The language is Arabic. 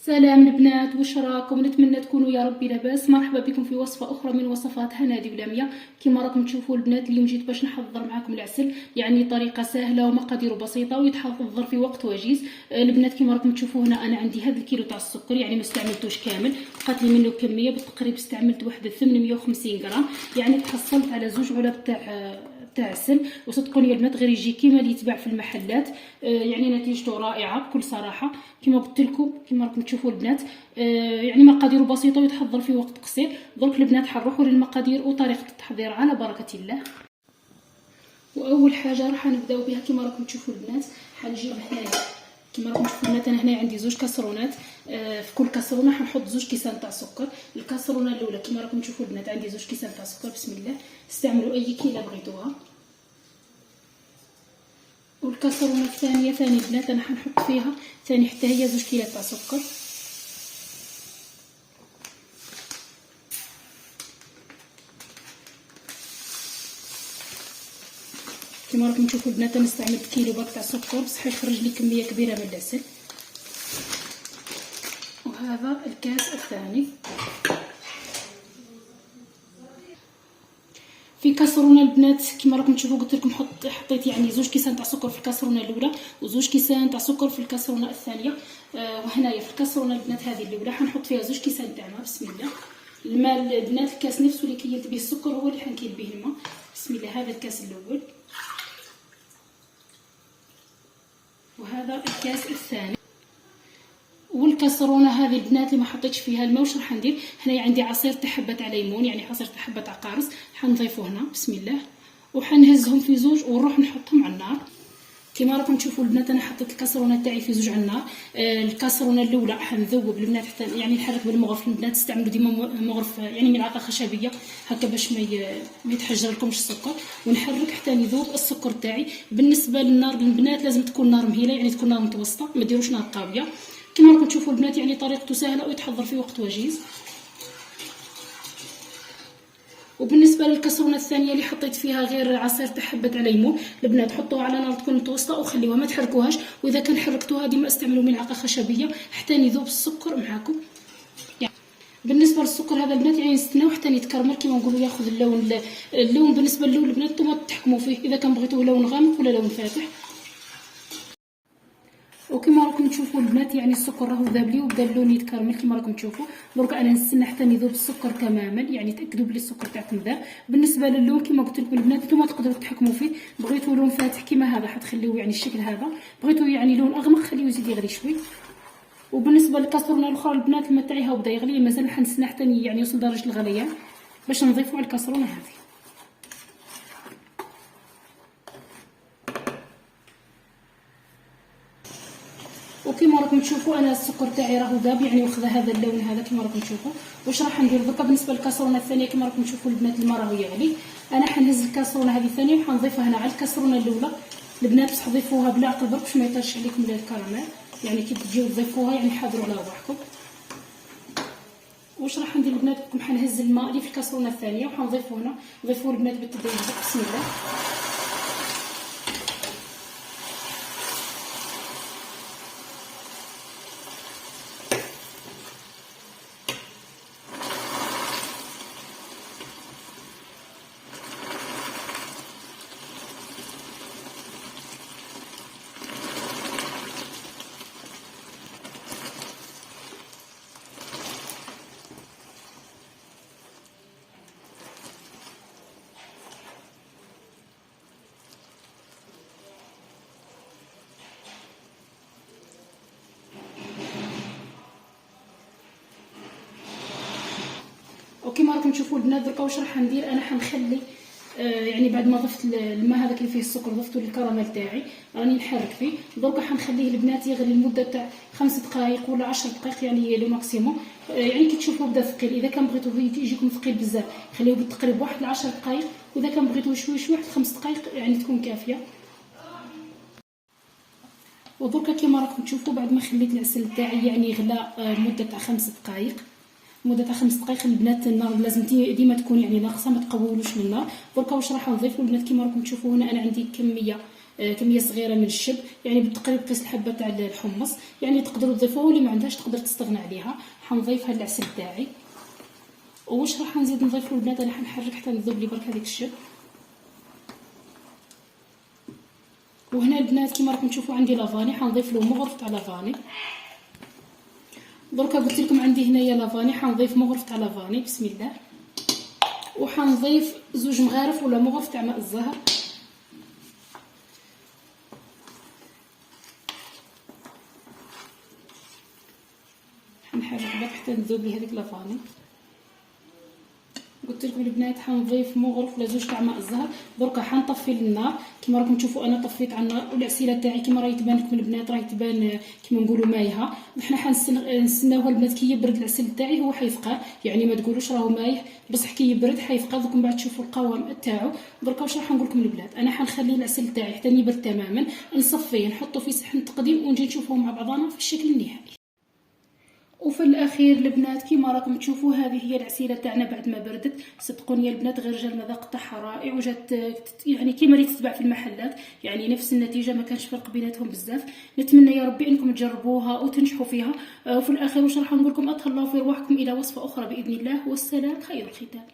سلام البنات، واش راكم؟ نتمنى تكونوا يا ربي لاباس. مرحبا بكم في وصفه اخرى من وصفات هنادي ولميا. كما راكم تشوفوا البنات، اليوم جيت باش نحضر معكم العسل، يعني طريقه سهله ومقاديره بسيطه ويتحضر في وقت وجيز. البنات كما راكم تشوفوا هنا انا عندي هذا الكيلو تاع السكر، يعني ما استعملتوش كامل، بقات لي منه كميه بالتقريب، استعملت واحده 850 غرام، يعني تحصلت على 2 علب تاع عسل. وصدقوني يا البنات غير يجي كيما اللي يتباع في المحلات، يعني نتيجته رائعه بكل صراحه. كما قلت لكم كما راكم تشوفوا البنات، يعني مقاديره بسيطه ويتحضر في وقت قصير. درك البنات حنروحوا للمقادير وطريقه التحضير على بركه الله. واول حاجه راح نبداو بها كما راكم تشوفوا البنات، حنجيب هنايا كما راكم تشوفوا البنات، انا هنا عندي 2 كاسرونات. في كل كاسرونه حنحط 2 كيسان تاع سكر. الكاسرونه الاولى كما راكم تشوفوا البنات عندي 2 كيسان تاع سكر، بسم الله. استعملوا اي كيله بغيتوها. والكاسرونه الثانيه ثاني البنات انا حنحط فيها ثاني حتى هي 2 كيلات تاع سكر. كما راكم تشوفوا البنات انا استعملت كيلو باك تاع سكر، بصح يخرج لي كميه كبيره من العسل. وهذا الكاس الثاني. في كاسرونه البنات كما راكم تشوفوا قلت لكم حطيت يعني 2 كيسان تاع سكر في الكاسرونه الاولى و2 كيسان تاع سكر في الكاسرونه الثانيه. وهنايا في الكاسرونه البنات هذه الاولى حنحط فيها 2 كيسان تاع ماء، بسم الله. الماء البنات الكاس نفسه اللي كيلت به السكر هو اللي حنكيل به الماء، بسم الله. هذا الكاس الاول وهذا الكاس الثاني. والكاسرونه هذه البنات اللي ما حطيتش فيها الماء واش راح ندير؟ هنايا عندي عصير تاع حبه تاع ليمون، يعني عصير تاع حبه تاع قارص، حنضيفو هنا بسم الله. وحنهزهم في 2 ونروح نحطهم على النار. كما راكم تشوفوا البنات انا حطيت الكاسرونه تاعي في 2 على النار. الكاسرونه الاولى حنذوب البنات حتى يعني نحرك بالمغرف. البنات استعملوا ديما مغرف يعني ملعقه خشبيه هكا باش ما يتحجر لكمش السكر، ونحرك حتى يذوب السكر تاعي. بالنسبه للنار البنات لازم تكون نار مهيله، يعني تكون نار متوسطه، ما ديروش نار قويه. كما راكم تشوفوا البنات يعني طريقته سهله ويتحضر في وقت وجيز. وبالنسبه للكاسرونه الثانيه اللي حطيت فيها غير عصير تاع حبه ليمون، البنات حطوها على نار تكون متوسطه وخليوها ما تحركوهاش. واذا كان حركتوها ديما استعملوا ملعقه خشبيه حتى يذوب السكر معاكم. يعني بالنسبه للسكر هذا البنات يعني نستناو حتى يتكرمل كيما نقولوا، ياخذ اللون. بالنسبه للون البنات نتوما تحكموا فيه، اذا كان بغيتوه لون غامق ولا لون فاتح. وكما راكم تشوفوا البنات يعني السكر راهو ذاب لي وبدا اللون يتكرمل كما راكم تشوفوا. درك انا نستنى حتى يذوب السكر تماما، يعني تاكدوا بلي السكر تاعكم ذاب. بالنسبه للون كما قلت لكم البنات نتوما تقدروا تحكموا فيه، بغيتوا لون فاتح كما هذا حتخليوه يعني الشكل هذا، بغيتوا يعني لون اغمق خليوه يزيد يغلي شوي. وبالنسبه للكاسرونه الاخرى البنات الماء تاعها بدا يغلي، مازال حنستنى حتى يعني يوصل درجه الغليان باش نضيفوا على الكاسرونه هذه. وكما راكم تشوفوا انا السكر تاعي راهو ذاب، يعني واخذ هذا اللون هذا كما راكم تشوفوا. واش راح ندير دركا؟ بالنسبه للكاسرونه الثانيه كما راكم تشوفوا البنات الماء راهو يغلي، انا حنهز الكاسرونه هذه الثانيه وحنضيفها هنا على الكاسرونه الاولى. البنات بصح ضيفوها بلا عقل برك باش ما يطيرش عليكم الكراميل، يعني كي تجيو تضيفوها يعني حاضروا على روحكم. واش راح ندير البنات؟ حنهز الماء اللي في الكاسرونه الثانيه وحنضيفو هنا، نضيفوه البنات بالتدريج بسم الله. وكما راكم تشوفوا البنات دركا واش راح ندير؟ انا حنخلي يعني بعد ما ضفت الماء هذاك اللي فيه السكر ضفته للكراميل تاعي راني نحرك فيه. دركا حنخليه البنات يغلي لمده تاع 5 دقائق ولا 10 دقائق يعني لو ماكسيموم. يعني كي تشوفوا بدا ثقيل، اذا كان بغيتوه يجيكم ثقيل بزاف خليوه بالتقريب 1 ل 10 دقائق، واذا كان بغيتوه شوي شوي 5 دقائق يعني تكون كافيه. ودركا كما راكم تشوفوا بعد ما خليت العسل تاعي يعني غلى مده تاع 5 دقائق، مده تاع 5 دقائق. البنات النار لازم ديما تكون يعني ناقصه، ما تقولوش من النار. دركا واش راح نضيفوا البنات؟ كما راكم تشوفوا هنا انا عندي كميه كميه صغيره من الشب، يعني بالتقريب قيس الحبه تاع الحمص، يعني تقدروا تضيفوها واللي ما عندهاش تقدر تستغنى عليها. حنضيف هذا العسل تاعي. واش راح نزيد نضيف له البنات، انا حنحرك حتى نذوب لي برك هذيك الشب. وهنا البنات كيما راكم تشوفوا عندي لافاني، حنضيف له مغرف تاع لافاني. دركا قلت لكم عندي هنايا لافاني، حنضيف مغرف تاع لافاني. بسم الله. وحنضيف زوج مغارف ولا مغرف تاع ماء الزهر. حنحرك برك حتى نذوب لي هذيك لافاني. قلت لكم البنات حنضيف مغرف ولا زوج تاع ماء الزهر. دركا حنطفي النار كيما راكم تشوفوا انا طفيت على النار، والعسيله تاعي كيما راهي تبان لكم البنات راهي تبان كيما نقولوا مايها. حنا حنستناوها البنات كي يبرد العسل تاعي هو حيفقع، يعني ما تقولوش راهو مايه بصح كي يبرد حيفقع. دوك من بعد تشوفوا القوام تاعو. دركا واش راح نقول لكم البنات، انا حنخلي العسل تاعي حتى يبرد تماما، نصفيه نحطه في صحن تقديم ونجي نشوفوه مع بعضنا في الشكل النهائي. وفي الاخير البنات كيما راكم تشوفوا هذه هي العسيله تاعنا بعد ما بردت. صدقوني يا البنات غير جا المذاق تاعها رائع، وجات يعني كيما اللي تتباع في المحلات، يعني نفس النتيجه ما كانش فرق بيناتهم بزاف. نتمنى يا ربي انكم تجربوها وتنجحوا فيها. وفي الاخير واش راح نقول لكم، اتهلاو في رواحكم الى وصفه اخرى باذن الله، والسلام خير الختام.